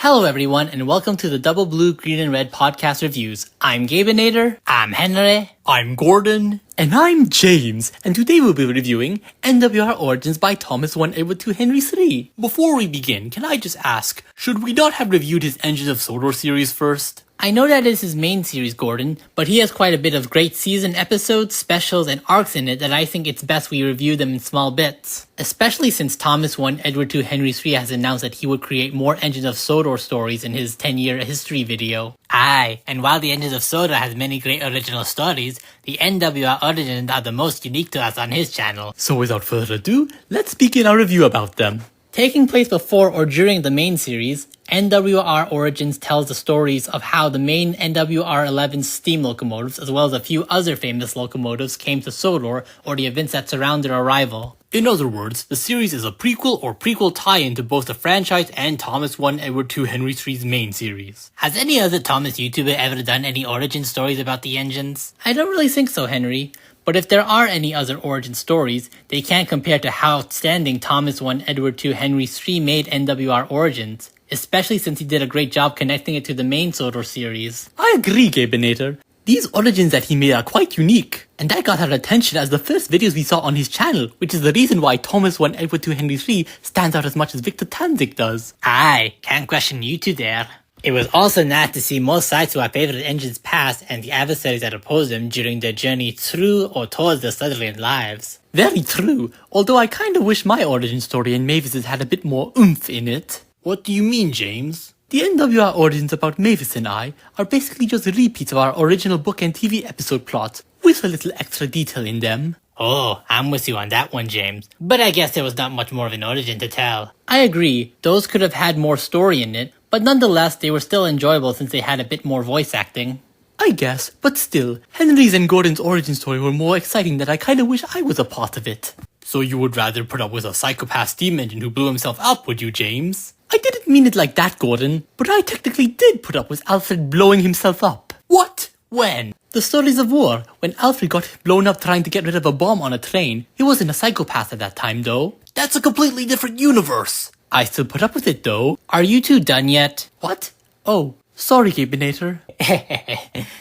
Hello everyone, and welcome to the Double Blue, Green and Red podcast reviews. I'm Gabinator, I'm Henry, I'm Gordon, and I'm James, and today we'll be reviewing NWR Origins by Thomas 1 Edward 2 Henry 3. Before we begin, can I just ask, should we not have reviewed his Engines of Sodor series first? I know that is his main series, Gordon, but he has quite a bit of great season episodes, specials, and arcs in it that I think it's best we review them in small bits. Especially since Thomas 1 Edward 2 Henry 3 has announced that he would create more Engines of Sodor stories in his 10-year history video. Aye, and while the Engines of Sodor has many great original stories, the NWR Origins are the most unique to us on his channel. So without further ado, let's begin our review about them. Taking place before or during the main series, NWR Origins tells the stories of how the main NWR-11 steam locomotives, as well as a few other famous locomotives, came to Sodor, or the events that surround their arrival. In other words, the series is a prequel or prequel tie-in to both the franchise and Thomas 1 Edward 2 Henry 3's main series. Has any other Thomas YouTuber ever done any origin stories about the engines? I don't really think so, Henry. But if there are any other origin stories, they can't compare to how outstanding Thomas 1 Edward 2 Henry 3 made NWR Origins, especially since he did a great job connecting it to the main Sodor series. I agree, Gabinator. These origins that he made are quite unique, and that got our attention as the first videos we saw on his channel, which is the reason why Thomas 1 Edward 2 Henry 3 stands out as much as Victor Tanzik does. Aye, can't question you two there. It was also nice to see more sides to our favorite engines past and the adversaries that opposed them during their journey through or towards their Sutherland lives. Very true, although I kinda wish my origin story in Mavis's had a bit more oomph in it. What do you mean, James? The NWR origins about Mavis and I are basically just repeats of our original book and TV episode plots, with a little extra detail in them. Oh, I'm with you on that one, James. But I guess there was not much more of an origin to tell. I agree, those could have had more story in it, but nonetheless they were still enjoyable since they had a bit more voice acting. I guess, but still, Henry's and Gordon's origin story were more exciting that I kinda wish I was a part of it. So you would rather put up with a psychopath steam engine who blew himself up, would you, James? I didn't mean it like that, Gordon, but I technically did put up with Alfred blowing himself up. What? When? The stories of war, when Alfred got blown up trying to get rid of a bomb on a train. He wasn't a psychopath at that time, though. That's a completely different universe. I still put up with it, though. Are you two done yet? What? Oh, sorry, Gabinator.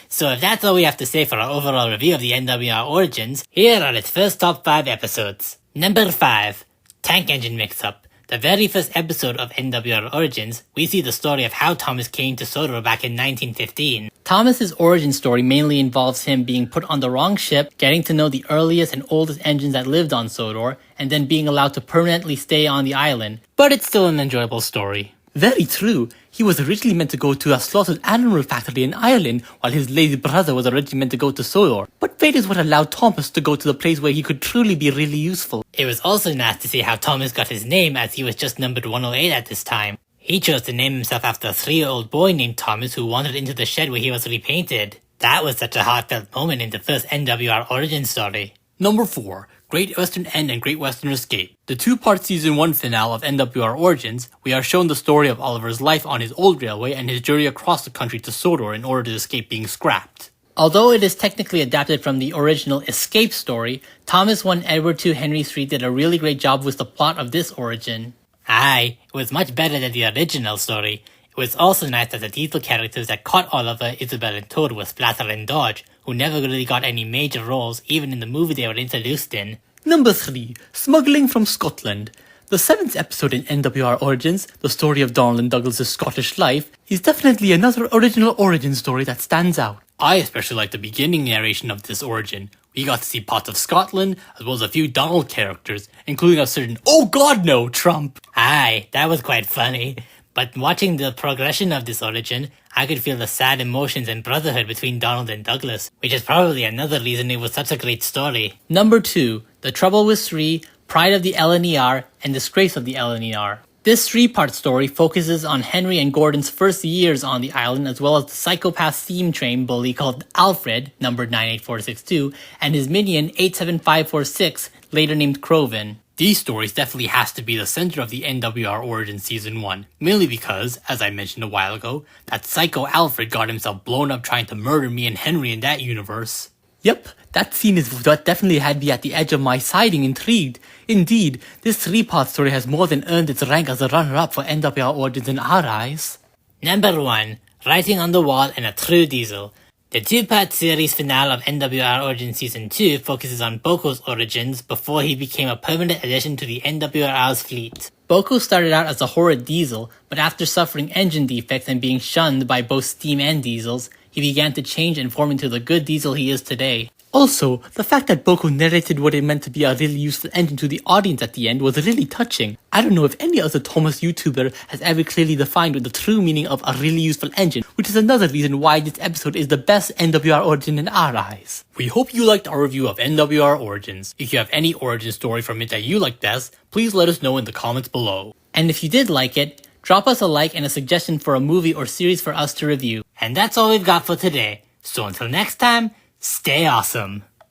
So if that's all we have to say for our overall review of the NWR Origins, here are its first top 5 episodes. Number 5, Tank Engine Mix-Up. The very first episode of NWR Origins, we see the story of how Thomas came to Sodor back in 1915. Thomas's origin story mainly involves him being put on the wrong ship, getting to know the earliest and oldest engines that lived on Sodor, and then being allowed to permanently stay on the island. But it's still an enjoyable story. Very true. He was originally meant to go to a slaughtered animal factory in Ireland, while his lazy brother was originally meant to go to Sodor. But fate is what allowed Thomas to go to the place where he could truly be really useful. It was also nice to see how Thomas got his name, as he was just numbered 108 at this time. He chose to name himself after a 3-year-old boy named Thomas who wandered into the shed where he was repainted. That was such a heartfelt moment in the first NWR origin story. Number 4. Great Western End and Great Western Escape. The 2-part Season 1 finale of NWR Origins, we are shown the story of Oliver's life on his old railway and his journey across the country to Sodor in order to escape being scrapped. Although it is technically adapted from the original Escape story, Thomas 1 Edward 2 Henry 3 did a really great job with the plot of this origin. Aye, it was much better than the original story. It was also nice that the title characters that caught Oliver, Isabel and Toad were Splatter and Dodge, who never really got any major roles even in the movie they were introduced in. Number 3. Smuggling from Scotland. The 7th episode in NWR Origins, the story of Donald and Douglas's Scottish life, is definitely another original origin story that stands out. I especially like the beginning narration of this origin. We got to see parts of Scotland, as well as a few Donald characters, including a certain "Oh God no" Trump. Aye, that was quite funny. But watching the progression of this origin, I could feel the sad emotions and brotherhood between Donald and Douglas, which is probably another reason it was such a great story. Number 2, The Trouble with 3, Pride of the LNER, and Disgrace of the LNER. This 3-part story focuses on Henry and Gordon's first years on the island, as well as the psychopath steam train bully called Alfred, numbered 98462, and his minion 87546, later named Crovan. These stories definitely has to be the center of the NWR Origins Season 1, mainly because, as I mentioned a while ago, that psycho Alfred got himself blown up trying to murder me and Henry in that universe. Yep, that scene is what definitely had me at the edge of my side intrigued. Indeed, this 3-part story has more than earned its rank as a runner-up for NWR Origins in our eyes. Number 1. Writing on the Wall and a True Diesel. The two-part series finale of NWR Origins Season 2 focuses on Boko's origins before he became a permanent addition to the NWR's fleet. Boko started out as a horrid diesel, but after suffering engine defects and being shunned by both steam and diesels, he began to change and form into the good diesel he is today. Also, the fact that Boko narrated what it meant to be a really useful engine to the audience at the end was really touching. I don't know if any other Thomas YouTuber has ever clearly defined the true meaning of a really useful engine, which is another reason why this episode is the best NWR Origin in our eyes. We hope you liked our review of NWR Origins. If you have any origin story from it that you like best, please let us know in the comments below. And if you did like it, drop us a like and a suggestion for a movie or series for us to review. And that's all we've got for today. So until next time, stay awesome.